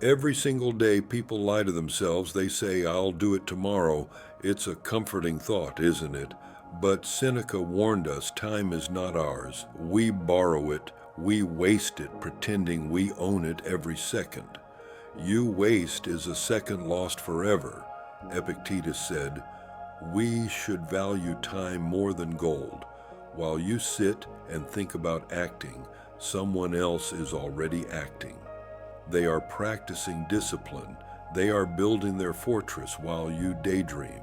Every single day, people lie to themselves. They say, I'll do it tomorrow. It's a comforting thought, isn't it? But Seneca warned us time is not ours. We borrow it. We waste it, pretending we own it every second. You waste is a second lost forever. Epictetus said, we should value time more than gold. While you sit and think about acting, someone else is already acting. They are practicing discipline. They are building their fortress while you daydream.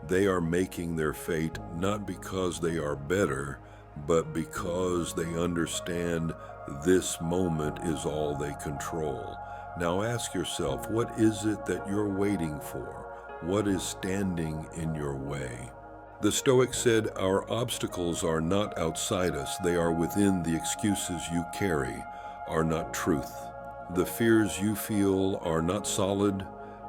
They are making their fate not because they are better, but because they understand this moment is all they control. Now ask yourself, what is it that you're waiting for? What is standing in your way? The Stoics said, our obstacles are not outside us. They are within. The excuses you carry are not truth. The fears you feel are not solid.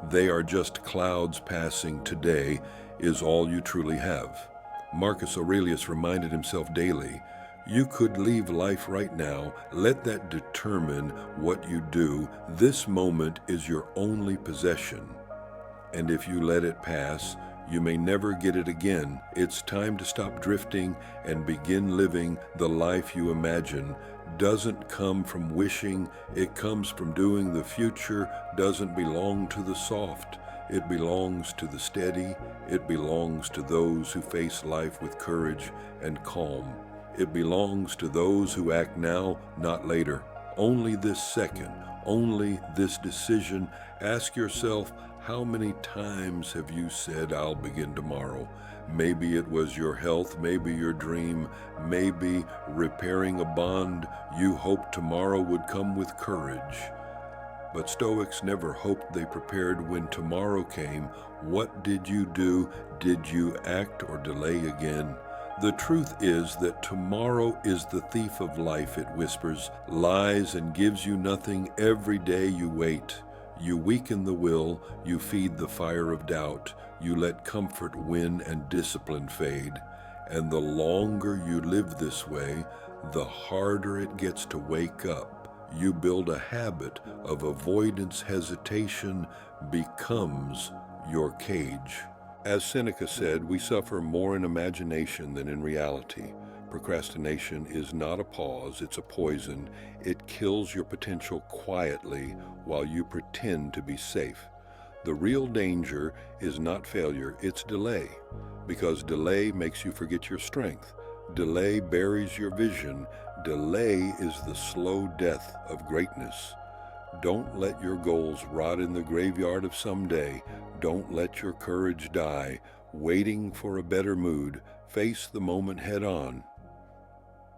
They are just clouds passing. Today is all you truly have. Marcus Aurelius reminded himself daily, you could leave life right now. Let that determine what you do. This moment is your only possession. And if you let it pass, you may never get it again. It's time to stop drifting and begin living. The life you imagine doesn't come from wishing, it comes from doing. The future doesn't belong to the soft. It belongs to the steady. It belongs to those who face life with courage and calm. It belongs to those who act now, not later. Only this second, only this decision. Ask yourself, how many times have you said, I'll begin tomorrow? Maybe it was your health, maybe your dream, maybe repairing a bond you hoped tomorrow would come with courage. But Stoics never hoped, they prepared. When tomorrow came, what did you do? Did you act or delay again? The truth is that tomorrow is the thief of life. It whispers, lies, and gives you nothing. Every day you wait. You weaken the will, you feed the fire of doubt, you let comfort win and discipline fade. And the longer you live this way, the harder it gets to wake up. You build a habit of avoidance. Hesitation becomes your cage. As Seneca said, we suffer more in imagination than in reality. Procrastination is not a pause, it's a poison. It kills your potential quietly while you pretend to be safe. The real danger is not failure, it's delay. Because delay makes you forget your strength. Delay buries your vision. Delay is the slow death of greatness. Don't let your goals rot in the graveyard of someday. Don't let your courage die, waiting for a better mood. Face the moment head on.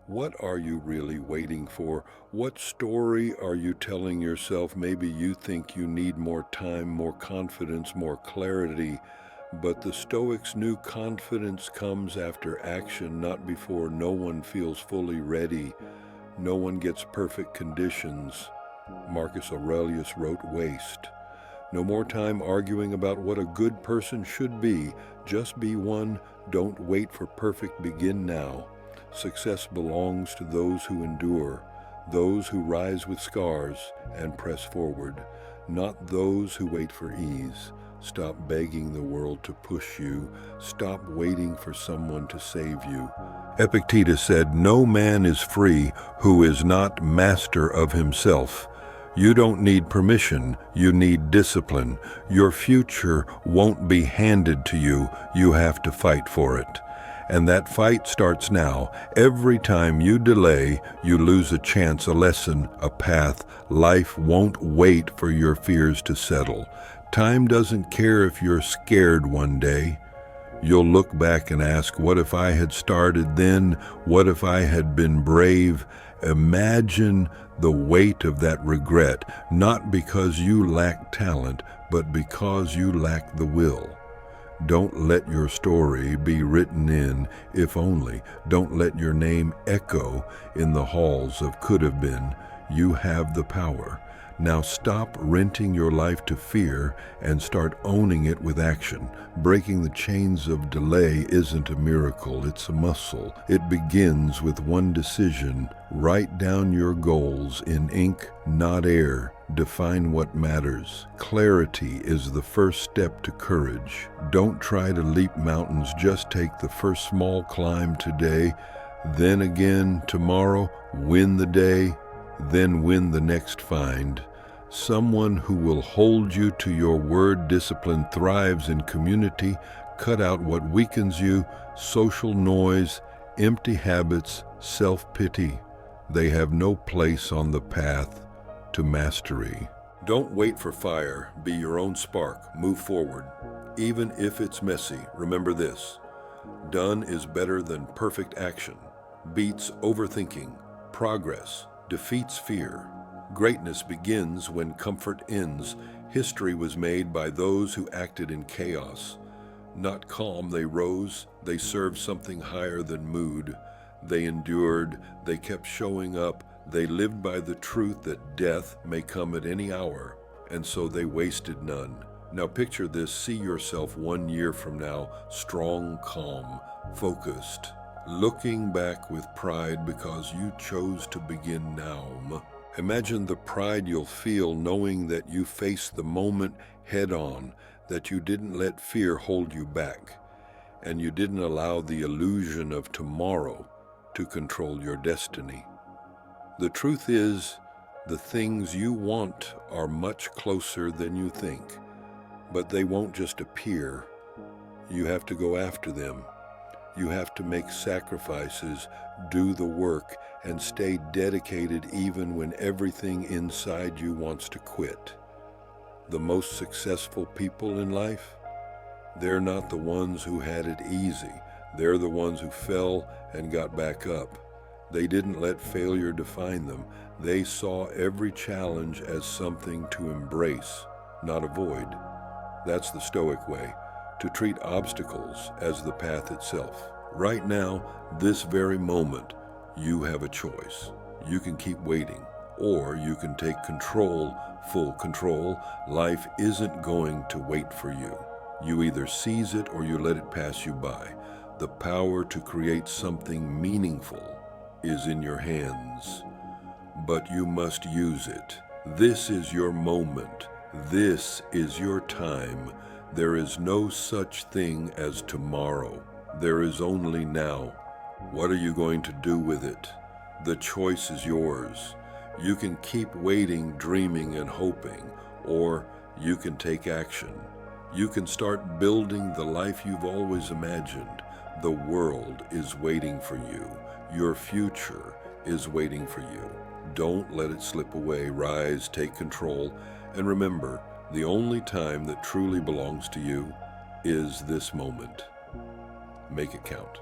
What are you really waiting for? What story are you telling yourself? Maybe you think you need more time, more confidence, more clarity. But the Stoics knew confidence comes after action, not before. No one feels fully ready. No one gets perfect conditions. Marcus Aurelius wrote, waste. No more time arguing about what a good person should be. Just be one. Don't wait for perfect. Begin now. Success belongs to those who endure, those who rise with scars and press forward, not those who wait for ease. Stop begging the world to push you. Stop waiting for someone to save you. Epictetus said, no man is free who is not master of himself. You don't need permission, you need discipline. Your future won't be handed to you, you have to fight for it. And that fight starts now. Every time you delay, you lose a chance, a lesson, a path. Life won't wait for your fears to settle. Time doesn't care if you're scared one day. You'll look back and ask, what if I had started then? What if I had been brave? Imagine the weight of that regret, not because you lack talent, but because you lack the will. Don't let your story be written in, if only. Don't let your name echo in the halls of could have been. You have the power. Now stop renting your life to fear and start owning it with action. Breaking the chains of delay isn't a miracle, it's a muscle. It begins with one decision. Write down your goals in ink, not air. Define what matters. Clarity is the first step to courage. Don't try to leap mountains, just take the first small climb today, then again tomorrow. Win the day, then win the next find. Someone who will hold you to your word. Discipline thrives in community. Cut out what weakens you, social noise, empty habits, self-pity. They have no place on the path to mastery. Don't wait for fire. Be your own spark. Move forward. Even if it's messy, remember this: done is better than perfect action. Beats overthinking. Progress defeats fear. Greatness begins when comfort ends. History was made by those who acted in chaos. Not calm, they rose. They served something higher than mood. They endured. They kept showing up. They lived by the truth that death may come at any hour, and so they wasted none. Now picture this. See yourself 1 year from now, strong, calm, focused, looking back with pride because you chose to begin now. Imagine the pride you'll feel knowing that you faced the moment head on, that you didn't let fear hold you back, and you didn't allow the illusion of tomorrow to control your destiny. The truth is, the things you want are much closer than you think, but they won't just appear. You have to go after them. You have to make sacrifices, do the work, and stay dedicated even when everything inside you wants to quit. The most successful people in life, they're not the ones who had it easy. They're the ones who fell and got back up. They didn't let failure define them. They saw every challenge as something to embrace, not avoid. That's the Stoic way, to treat obstacles as the path itself. Right now, this very moment, you have a choice. You can keep waiting, or you can take control, full control. Life isn't going to wait for you. You either seize it or you let it pass you by. The power to create something meaningful is in your hands, but you must use it. This is your moment. This is your time. There is no such thing as tomorrow. There is only now. What are you going to do with it? The choice is yours. You can keep waiting, dreaming, and hoping, or you can take action. You can start building the life you've always imagined. The world is waiting for you. Your future is waiting for you. Don't let it slip away. Rise, take control, and remember, the only time that truly belongs to you is this moment. Make it count.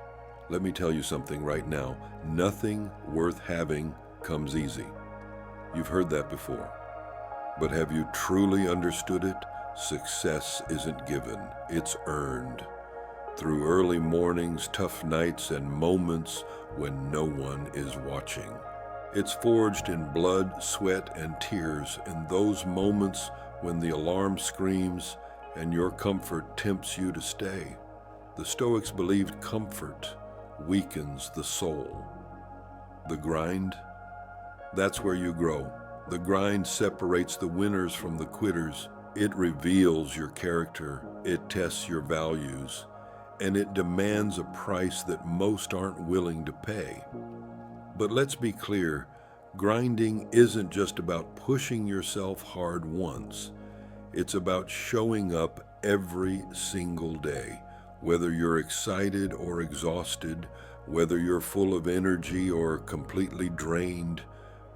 Let me tell you something right now. Nothing worth having comes easy. You've heard that before. But have you truly understood it? Success isn't given, it's earned. Through early mornings, tough nights, and moments when no one is watching. It's forged in blood, sweat, and tears, in those moments when the alarm screams and your comfort tempts you to stay. The Stoics believed comfort weakens the soul. The grind, that's where you grow. The grind separates the winners from the quitters. It reveals your character, it tests your values, and it demands a price that most aren't willing to pay. But let's be clear, grinding isn't just about pushing yourself hard once. It's about showing up every single day. Whether you're excited or exhausted, whether you're full of energy or completely drained,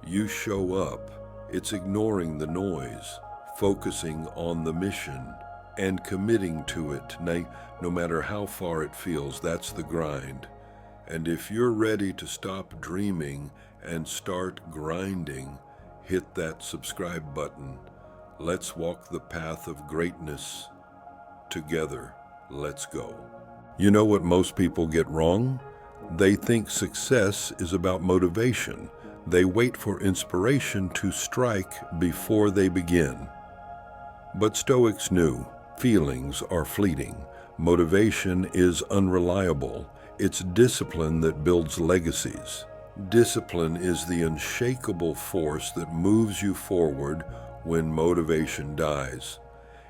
you show up. It's ignoring the noise, focusing on the mission, and committing to it, no matter how far it feels. That's the grind. And if you're ready to stop dreaming and start grinding, hit that subscribe button. Let's walk the path of greatness together. Let's go. You know what most people get wrong? They think success is about motivation. They wait for inspiration to strike before they begin. But Stoics knew feelings are fleeting. Motivation is unreliable. It's discipline that builds legacies. Discipline is the unshakable force that moves you forward when motivation dies.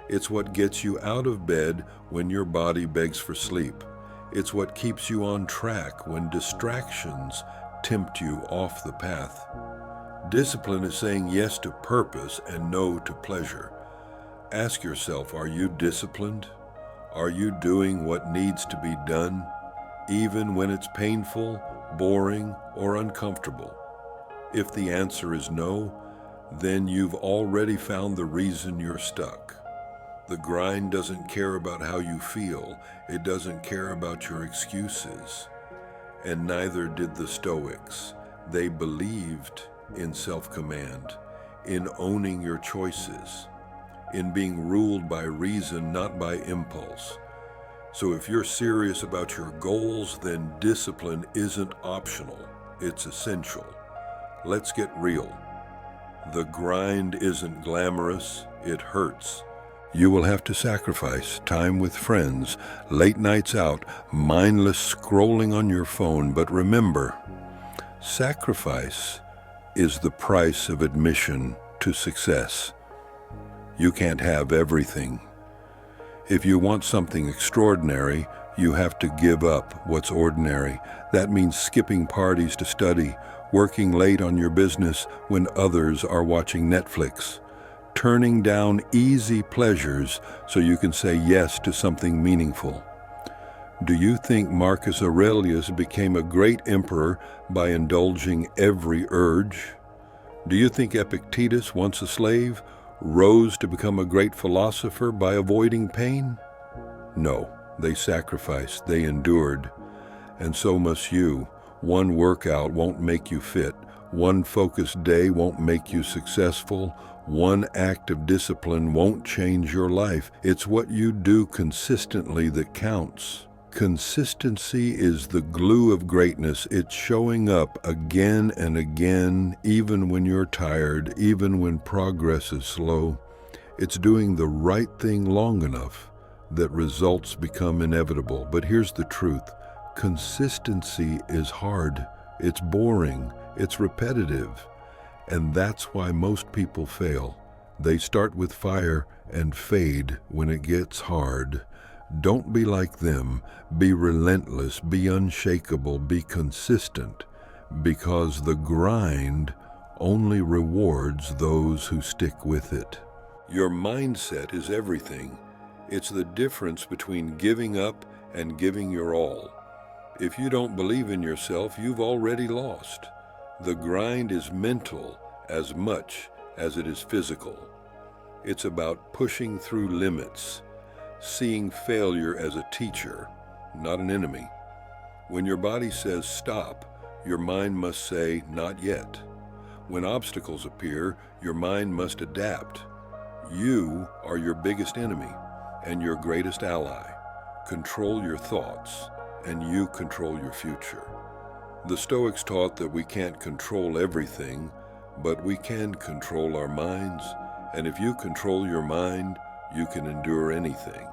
It's what gets you out of bed when your body begs for sleep. It's what keeps you on track when distractions tempt you off the path. Discipline is saying yes to purpose and no to pleasure. Ask yourself, are you disciplined? Are you doing what needs to be done, even when it's painful, boring, or uncomfortable? If the answer is no, then you've already found the reason you're stuck. The grind doesn't care about how you feel. It doesn't care about your excuses. And neither did the Stoics. They believed in self-command, in owning your choices, in being ruled by reason, not by impulse. So if you're serious about your goals, then discipline isn't optional. It's essential. Let's get real. The grind isn't glamorous. It hurts. You will have to sacrifice time with friends, late nights out, mindless scrolling on your phone. But remember, sacrifice is the price of admission to success. You can't have everything. If you want something extraordinary, you have to give up what's ordinary. That means skipping parties to study, working late on your business when others are watching Netflix, turning down easy pleasures so you can say yes to something meaningful. Do you think Marcus Aurelius became a great emperor by indulging every urge? Do you think Epictetus, once a slave, rose to become a great philosopher by avoiding pain? No, they sacrificed, they endured, and so must you. One workout won't make you fit. One focused day won't make you successful. One act of discipline won't change your life. It's what you do consistently that counts. Consistency is the glue of greatness. It's showing up again and again, even when you're tired, even when progress is slow. It's doing the right thing long enough that results become inevitable. But here's the truth. Consistency is hard. It's boring. It's repetitive. And that's why most people fail. They start with fire and fade when it gets hard. Don't be like them. Be relentless, be unshakable, be consistent, because the grind only rewards those who stick with it. Your mindset is everything. It's the difference between giving up and giving your all. If you don't believe in yourself, you've already lost. The grind is mental as much as it is physical. It's about pushing through limits, seeing failure as a teacher, not an enemy. When your body says stop, your mind must say not yet. When obstacles appear, your mind must adapt. You are your biggest enemy and your greatest ally. Control your thoughts, and you control your future. The Stoics taught that we can't control everything, but we can control our minds, and if you control your mind, you can endure anything.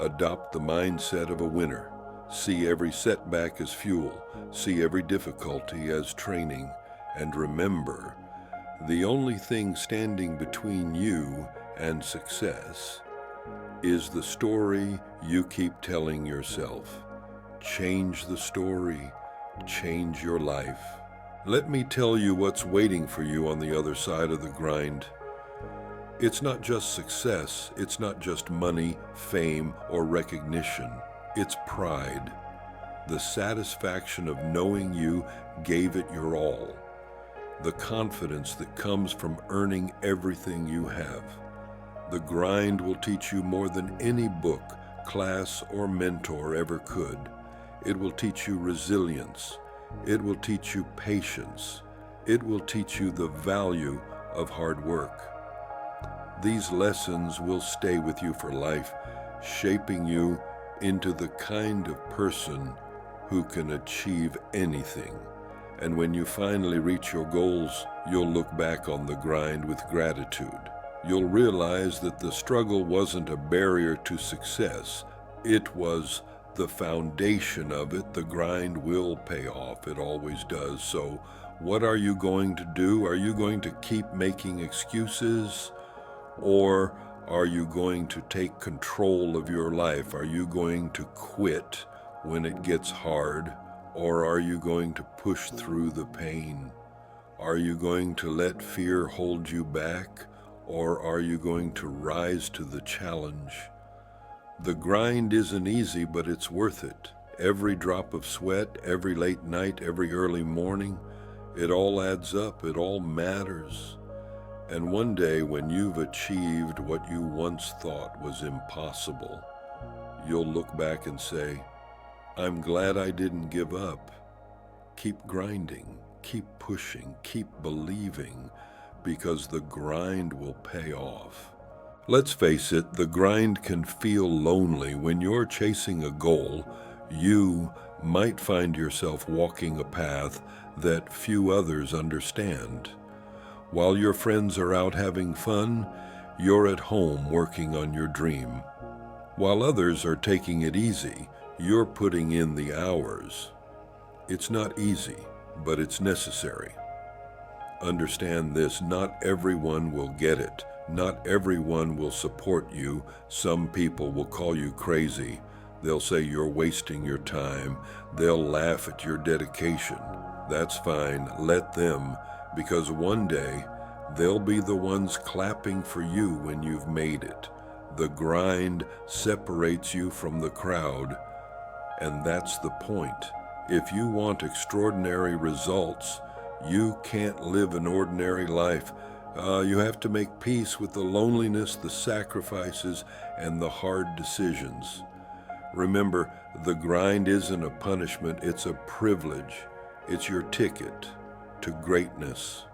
Adopt the mindset of a winner. See every setback as fuel. See every difficulty as training. And remember, the only thing standing between you and success is the story you keep telling yourself. Change the story. Change your life. Let me tell you what's waiting for you on the other side of the grind. It's not just success. It's not just money, fame, or recognition. It's pride. The satisfaction of knowing you gave it your all. The confidence that comes from earning everything you have. The grind will teach you more than any book, class, or mentor ever could. It will teach you resilience. It will teach you patience. It will teach you the value of hard work. These lessons will stay with you for life, shaping you into the kind of person who can achieve anything. And when you finally reach your goals, you'll look back on the grind with gratitude. You'll realize that the struggle wasn't a barrier to success. It was the foundation of it. The grind will pay off. It always does. So what are you going to do? Are you going to keep making excuses? Or are you going to take control of your life? Are you going to quit when it gets hard? Or are you going to push through the pain? Are you going to let fear hold you back? Or are you going to rise to the challenge? The grind isn't easy, but it's worth it. Every drop of sweat, every late night, every early morning, it all adds up, it all matters. And one day when you've achieved what you once thought was impossible, you'll look back and say, I'm glad I didn't give up. Keep grinding, keep pushing, keep believing, because the grind will pay off. Let's face it, the grind can feel lonely. When you're chasing a goal, you might find yourself walking a path that few others understand. While your friends are out having fun, you're at home working on your dream. While others are taking it easy, you're putting in the hours. It's not easy, but it's necessary. Understand this, not everyone will get it. Not everyone will support you. Some people will call you crazy. They'll say you're wasting your time. They'll laugh at your dedication. That's fine, let them, because one day they'll be the ones clapping for you when you've made it. The grind separates you from the crowd, and that's the point. If you want extraordinary results, you can't live an ordinary life. You have to make peace with the loneliness, the sacrifices, and the hard decisions. Remember, the grind isn't a punishment, it's a privilege. It's your ticket to greatness.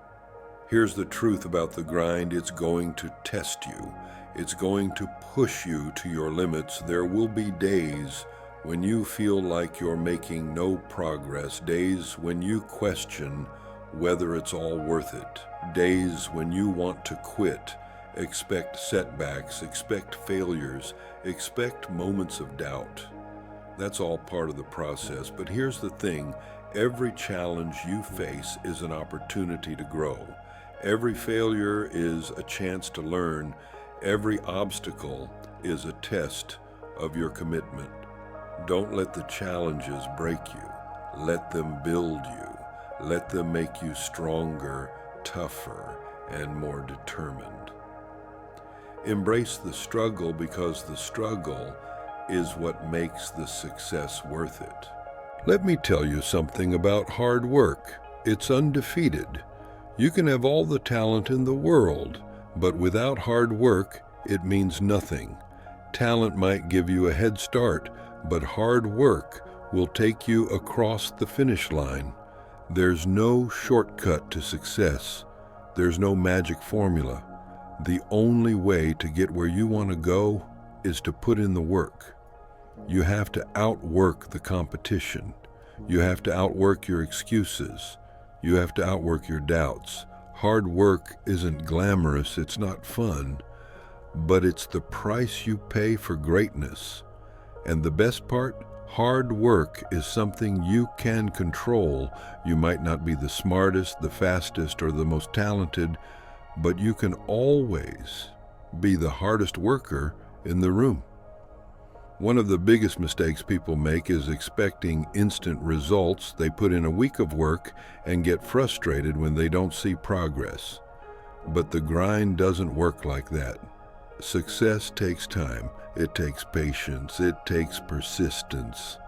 Here's the truth about the grind, it's going to test you. It's going to push you to your limits. There will be days when you feel like you're making no progress, days when you question whether it's all worth it, days when you want to quit. Expect setbacks, expect failures, expect moments of doubt. That's all part of the process. But here's the thing, every challenge you face is an opportunity to grow. Every failure is a chance to learn. Every obstacle is a test of your commitment. Don't let the challenges break you. Let them build you. Let them make you stronger, tougher, and more determined. Embrace the struggle, because the struggle is what makes the success worth it. Let me tell you something about hard work. It's undefeated. You can have all the talent in the world, but without hard work, it means nothing. Talent might give you a head start, but hard work will take you across the finish line. There's no shortcut to success. There's no magic formula. The only way to get where you want to go is to put in the work. You have to outwork the competition. You have to outwork your excuses. You have to outwork your doubts. Hard work isn't glamorous, it's not fun, but it's the price you pay for greatness. And the best part, hard work is something you can control. You might not be the smartest, the fastest, or the most talented, but you can always be the hardest worker in the room. One of the biggest mistakes people make is expecting instant results. They put in a week of work and get frustrated when they don't see progress. But the grind doesn't work like that. Success takes time. It takes patience. It takes persistence.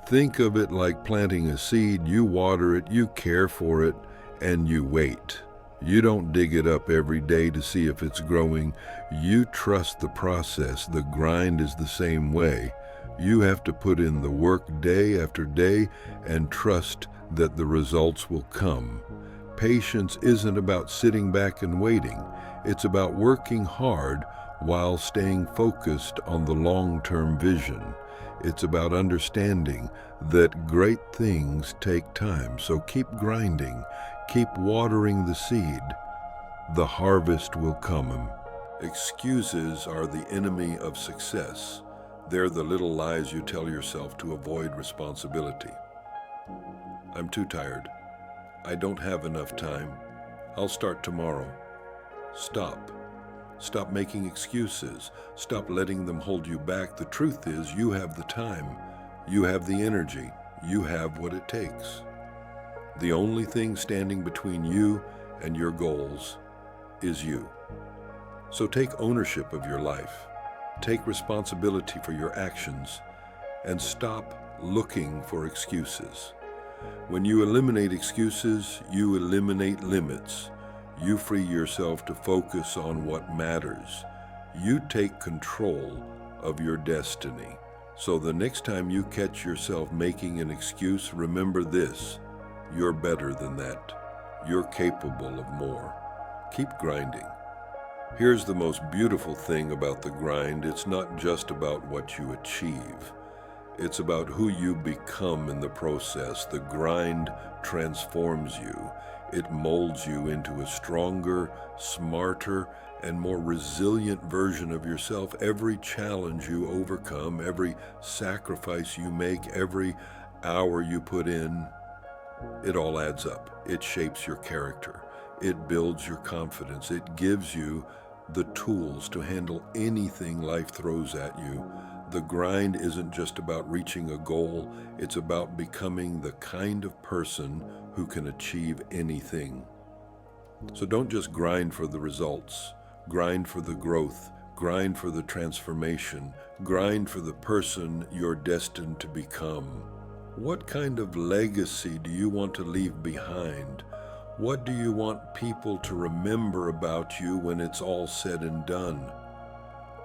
Think of it like planting a seed. You water it, you care for it, and you wait. You don't dig it up every day to see if it's growing. You trust the process. The grind is the same way. You have to put in the work day after day and trust that the results will come. Patience isn't about sitting back and waiting. It's about working hard while staying focused on the long-term vision. It's about understanding that great things take time, so keep grinding, keep watering the seed. The harvest will come. Excuses are the enemy of success. They're the little lies you tell yourself to avoid responsibility. I'm too tired. I don't have enough time. I'll start tomorrow. Stop. Stop making excuses. Stop letting them hold you back. The truth is, you have the time. You have the energy. You have what it takes. The only thing standing between you and your goals is you. So take ownership of your life. Take responsibility for your actions and stop looking for excuses. When you eliminate excuses, you eliminate limits. You free yourself to focus on what matters. You take control of your destiny. So the next time you catch yourself making an excuse, remember this: you're better than that. You're capable of more. Keep grinding. Here's the most beautiful thing about the grind. It's not just about what you achieve. It's about who you become in the process. The grind transforms you. It molds you into a stronger, smarter, and more resilient version of yourself. Every challenge you overcome, every sacrifice you make, every hour you put in, it all adds up. It shapes your character. It builds your confidence. It gives you the tools to handle anything life throws at you. The grind isn't just about reaching a goal. It's about becoming the kind of person who can achieve anything. So don't just grind for the results. Grind for the growth. Grind for the transformation. Grind for the person you're destined to become. What kind of legacy do you want to leave behind? What do you want people to remember about you when it's all said and done?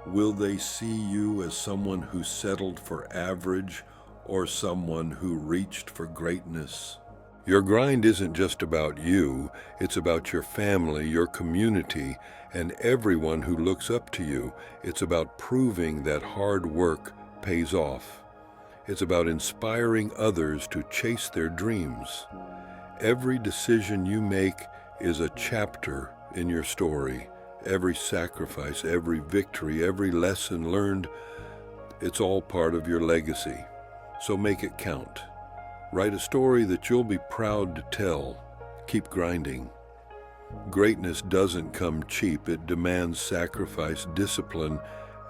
Will they see you as someone who settled for average or someone who reached for greatness? Your grind isn't just about you. It's about your family, your community, and everyone who looks up to you. It's about proving that hard work pays off. It's about inspiring others to chase their dreams. Every decision you make is a chapter in your story. Every sacrifice, every victory, every lesson learned, it's all part of your legacy. So make it count. Write a story that you'll be proud to tell. Keep grinding. Greatness doesn't come cheap. It demands sacrifice, discipline,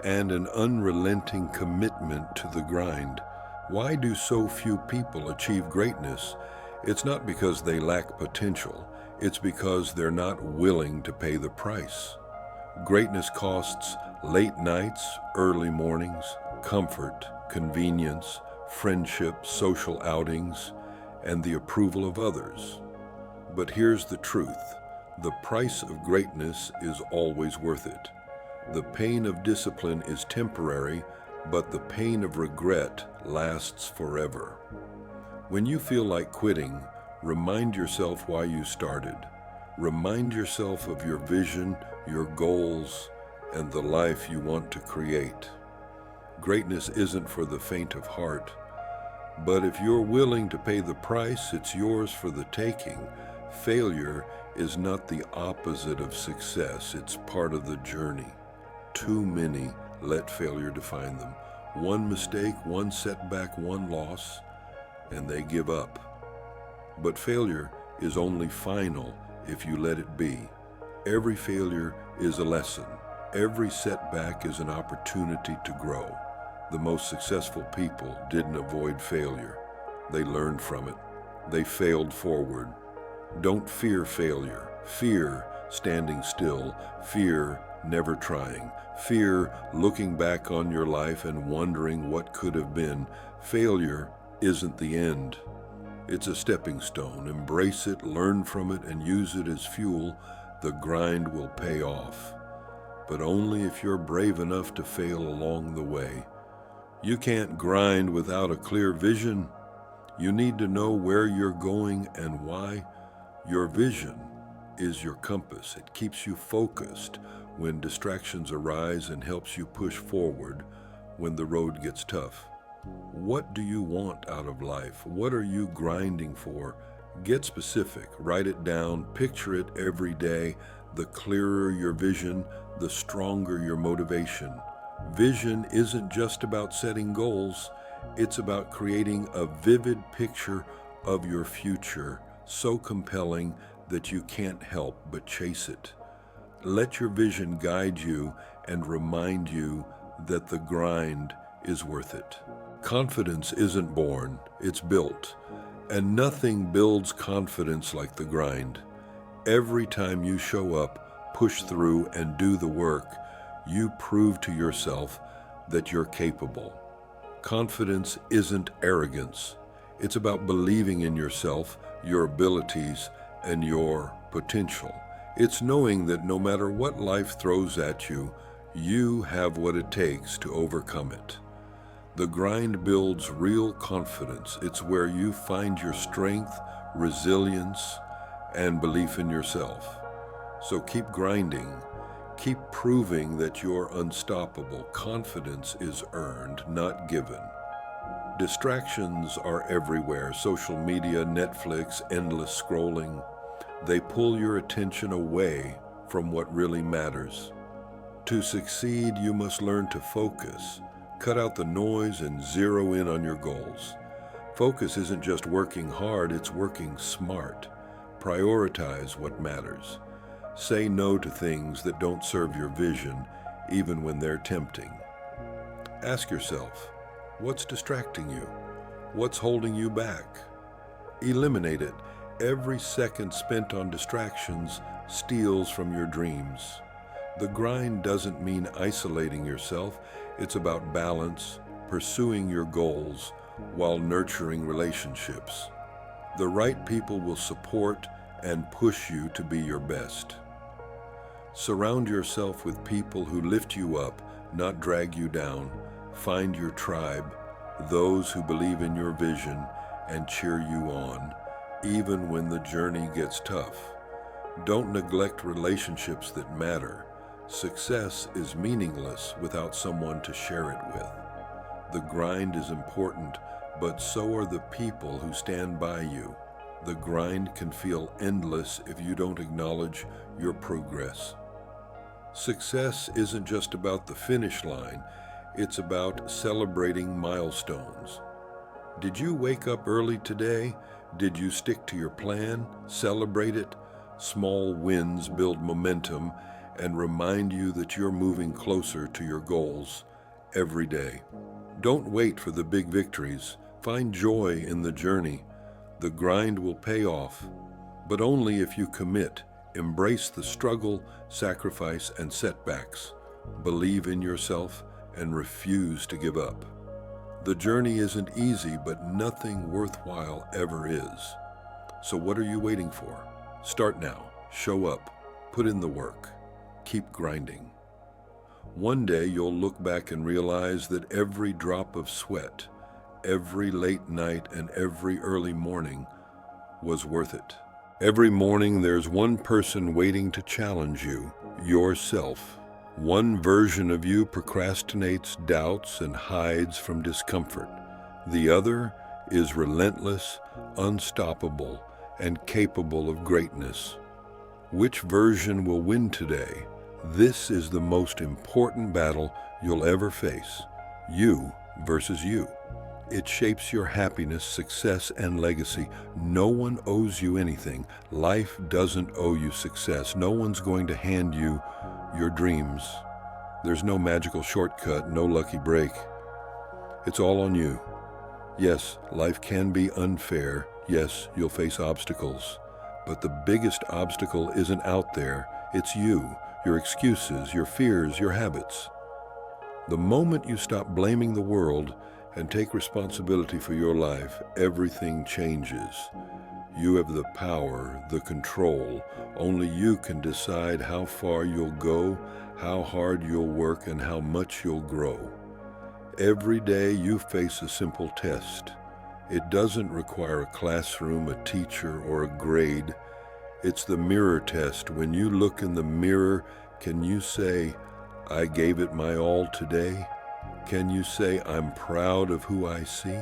and an unrelenting commitment to the grind. Why do so few people achieve greatness? It's not because they lack potential. It's because they're not willing to pay the price. Greatness costs late nights, early mornings, comfort, convenience, friendship, social outings, and the approval of others. But here's the truth. The price of greatness is always worth it. The pain of discipline is temporary, but the pain of regret lasts forever. When you feel like quitting, remind yourself why you started. Remind yourself of your vision, your goals, and the life you want to create. Greatness isn't for the faint of heart, but if you're willing to pay the price, it's yours for the taking. Failure is not the opposite of success, it's part of the journey. Too many let failure define them. One mistake, one setback, one loss, and they give up. But failure is only final if you let it be. Every failure is a lesson. Every setback is an opportunity to grow. The most successful people didn't avoid failure. They learned from it. They failed forward. Don't fear failure. Fear standing still. Fear never trying. Fear looking back on your life and wondering what could have been. Failure isn't the end. It's a stepping stone. Embrace it, learn from it, and use it as fuel. The grind will pay off, but only if you're brave enough to fail along the way. You can't grind without a clear vision. You need to know where you're going and why. Your vision is your compass. It keeps you focused when distractions arise and helps you push forward when the road gets tough. What do you want out of life? What are you grinding for? Get specific, write it down, picture it every day. The clearer your vision, the stronger your motivation. Vision isn't just about setting goals, it's about creating a vivid picture of your future, so compelling that you can't help but chase it. Let your vision guide you and remind you that the grind is worth it. Confidence isn't born, it's built. And nothing builds confidence like the grind. Every time you show up, push through, and do the work, you prove to yourself that you're capable. Confidence isn't arrogance. It's about believing in yourself, your abilities, and your potential. It's knowing that no matter what life throws at you, you have what it takes to overcome it. The grind builds real confidence. It's where you find your strength, resilience, and belief in yourself. So keep grinding. Keep proving that you're unstoppable. Confidence is earned, not given. Distractions are everywhere. Social media, Netflix, endless scrolling. They pull your attention away from what really matters. To succeed, you must learn to focus. Cut out the noise and zero in on your goals. Focus isn't just working hard, it's working smart. Prioritize what matters. Say no to things that don't serve your vision, even when they're tempting. Ask yourself, what's distracting you? What's holding you back? Eliminate it. Every second spent on distractions steals from your dreams. The grind doesn't mean isolating yourself. It's about balance, pursuing your goals while nurturing relationships. The right people will support and push you to be your best. Surround yourself with people who lift you up, not drag you down. Find your tribe, those who believe in your vision and cheer you on, even when the journey gets tough. Don't neglect relationships that matter. Success is meaningless without someone to share it with. The grind is important, but so are the people who stand by you. The grind can feel endless if you don't acknowledge your progress. Success isn't just about the finish line, it's about celebrating milestones. Did you wake up early today? Did you stick to your plan? Celebrate it. Small wins build momentum and remind you that you're moving closer to your goals every day. Don't wait for the big victories. Find joy in the journey. The grind will pay off, but only if you commit. Embrace the struggle, sacrifice, and setbacks. Believe in yourself and refuse to give up. The journey isn't easy, but nothing worthwhile ever is. So what are you waiting for? Start now. Show up. Put in the work. Keep grinding. One day you'll look back and realize that every drop of sweat, every late night, and every early morning was worth it. Every morning there's one person waiting to challenge you, yourself. One version of you procrastinates, doubts, and hides from discomfort. The other is relentless, unstoppable, and capable of greatness. Which version will win today? This is the most important battle you'll ever face. You versus you. It shapes your happiness, success, and legacy. No one owes you anything. Life doesn't owe you success. No one's going to hand you your dreams. There's no magical shortcut, no lucky break. It's all on you. Yes, life can be unfair. Yes, you'll face obstacles. But the biggest obstacle isn't out there. It's you, your excuses, your fears, your habits. The moment you stop blaming the world and take responsibility for your life, everything changes. You have the power, the control. Only you can decide how far you'll go, how hard you'll work, and how much you'll grow. Every day you face a simple test. It doesn't require a classroom, a teacher, or a grade. It's the mirror test. When you look in the mirror, can you say, I gave it my all today? Can you say, I'm proud of who I see?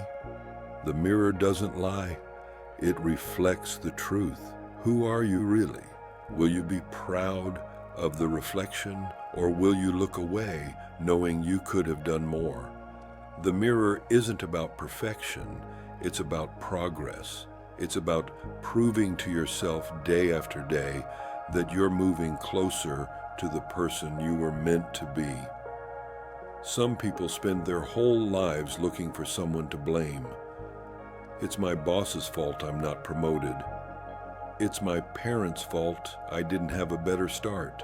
The mirror doesn't lie. It reflects the truth. Who are you really? Will you be proud of the reflection, or will you look away knowing you could have done more? The mirror isn't about perfection. It's about progress. It's about proving to yourself day after day that you're moving closer to the person you were meant to be. Some people spend their whole lives looking for someone to blame. It's my boss's fault I'm not promoted. It's my parents' fault I didn't have a better start.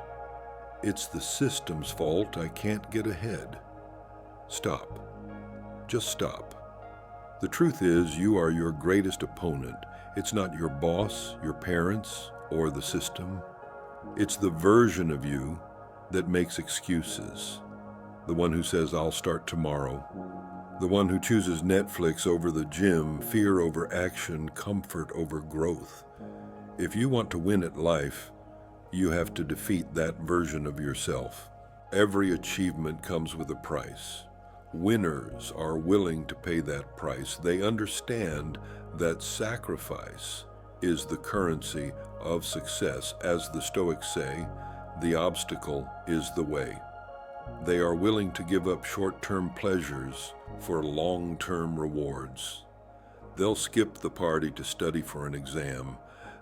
It's the system's fault I can't get ahead. Stop. Just stop. The truth is, you are your greatest opponent. It's not your boss, your parents, or the system. It's the version of you that makes excuses. The one who says, I'll start tomorrow. The one who chooses Netflix over the gym, fear over action, comfort over growth. If you want to win at life, you have to defeat that version of yourself. Every achievement comes with a price. Winners are willing to pay that price. They understand that sacrifice is the currency of success. As the Stoics say, the obstacle is the way. They are willing to give up short-term pleasures for long-term rewards. They'll skip the party to study for an exam.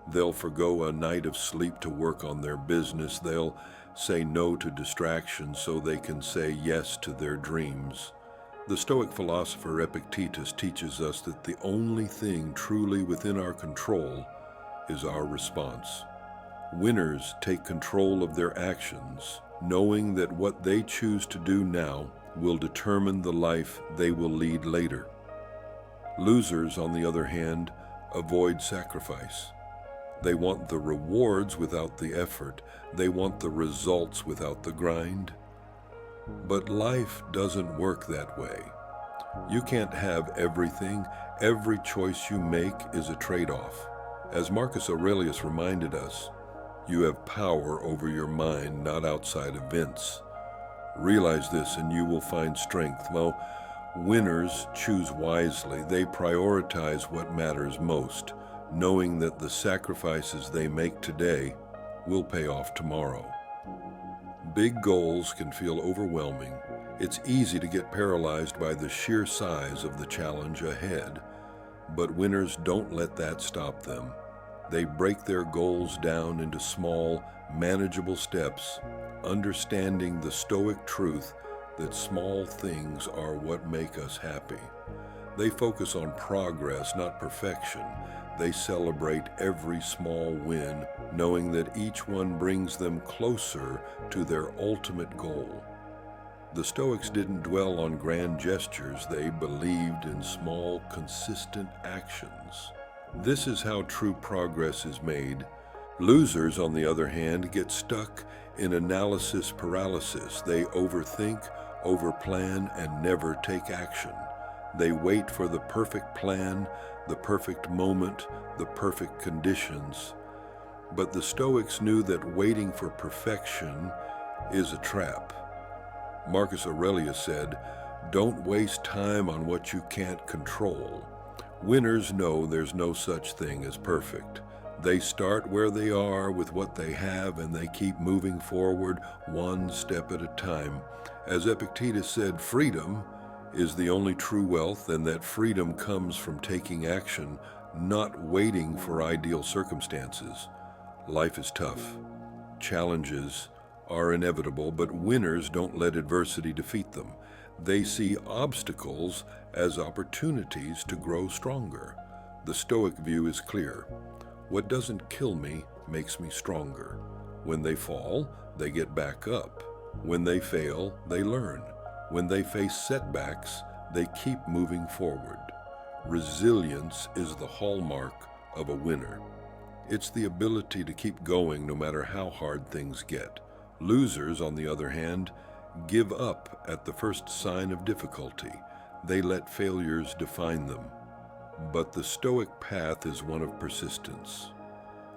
They'll forgo a night of sleep to work on their business. They'll say no to distractions so they can say yes to their dreams. The Stoic philosopher Epictetus teaches us that the only thing truly within our control is our response. Winners take control of their actions, knowing that what they choose to do now will determine the life they will lead later. Losers, on the other hand, avoid sacrifice. They want the rewards without the effort. They want the results without the grind. But life doesn't work that way. You can't have everything. Every choice you make is a trade-off. As Marcus Aurelius reminded us, you have power over your mind, not outside events. Realize this and you will find strength. Well, winners choose wisely. They prioritize what matters most, knowing that the sacrifices they make today will pay off tomorrow. Big goals can feel overwhelming. It's easy to get paralyzed by the sheer size of the challenge ahead. But winners don't let that stop them. They break their goals down into small, manageable steps, understanding the Stoic truth that small things are what make us happy. They focus on progress, not perfection. They celebrate every small win, knowing that each one brings them closer to their ultimate goal. The Stoics didn't dwell on grand gestures. They believed in small, consistent actions. This is how true progress is made. Losers, on the other hand, get stuck in analysis paralysis. They overthink, overplan, and never take action. They wait for the perfect plan, the perfect moment, the perfect conditions. But the Stoics knew that waiting for perfection is a trap. Marcus Aurelius said, "Don't waste time on what you can't control." Winners know there's no such thing as perfect. They start where they are with what they have, and they keep moving forward one step at a time. As Epictetus said, freedom is the only true wealth, and that freedom comes from taking action, not waiting for ideal circumstances. Life is tough. Challenges are inevitable, but winners don't let adversity defeat them. They see obstacles as opportunities to grow stronger. The Stoic view is clear. What doesn't kill me makes me stronger. When they fall, they get back up. When they fail, they learn. When they face setbacks, they keep moving forward. Resilience is the hallmark of a winner. It's the ability to keep going no matter how hard things get. Losers, on the other hand, give up at the first sign of difficulty. They let failures define them. But the Stoic path is one of persistence.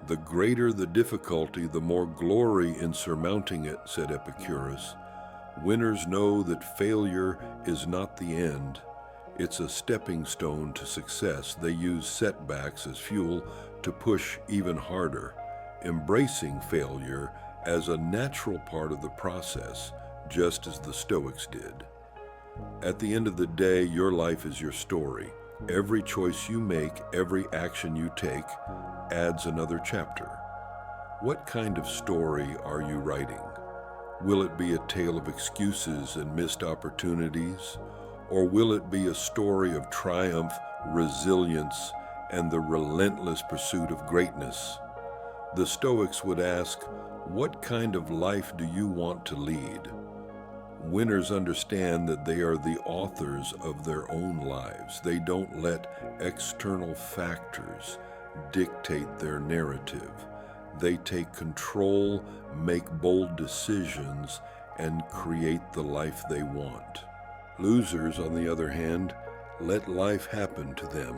The greater the difficulty, the more glory in surmounting it, said Epictetus. Winners know that failure is not the end. It's a stepping stone to success. They use setbacks as fuel to push even harder, embracing failure as a natural part of the process, just as the Stoics did. At the end of the day, your life is your story. Every choice you make, every action you take, adds another chapter. What kind of story are you writing? Will it be a tale of excuses and missed opportunities? Or will it be a story of triumph, resilience, and the relentless pursuit of greatness? The Stoics would ask, what kind of life do you want to lead? Winners understand that they are the authors of their own lives. They don't let external factors dictate their narrative. They take control, make bold decisions, and create the life they want. Losers, on the other hand, let life happen to them.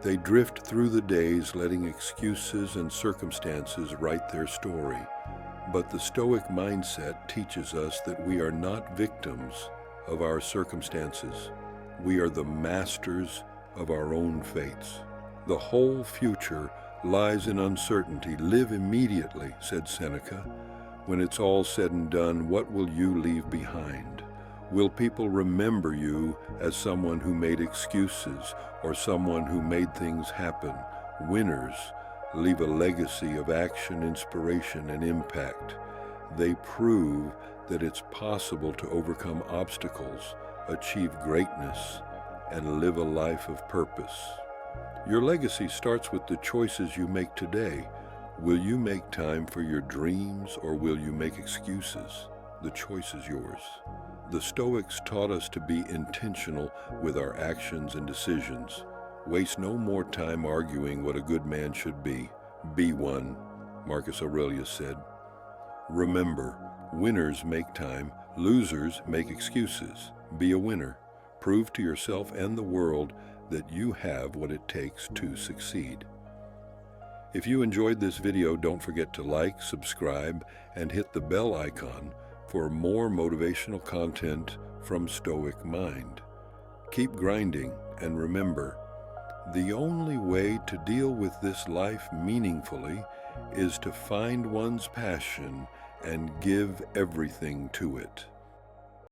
They drift through the days, letting excuses and circumstances write their story. But the Stoic mindset teaches us that we are not victims of our circumstances. We are the masters of our own fates. The whole future lies in uncertainty. Live immediately, said Seneca. When it's all said and done, what will you leave behind? Will people remember you as someone who made excuses or someone who made things happen? Winners leave a legacy of action, inspiration, and impact. They prove that it's possible to overcome obstacles, achieve greatness, and live a life of purpose. Your legacy starts with the choices you make today. Will you make time for your dreams, or will you make excuses? The choice is yours. The Stoics taught us to be intentional with our actions and decisions. Waste no more time arguing what a good man should be. Be one, Marcus Aurelius said. Remember, winners make time, losers make excuses. Be a winner. Prove to yourself and the world that you have what it takes to succeed. If you enjoyed this video, don't forget to like, subscribe, and hit the bell icon for more motivational content from Stoic Mind. Keep grinding, and remember, the only way to deal with this life meaningfully is to find one's passion and give everything to it.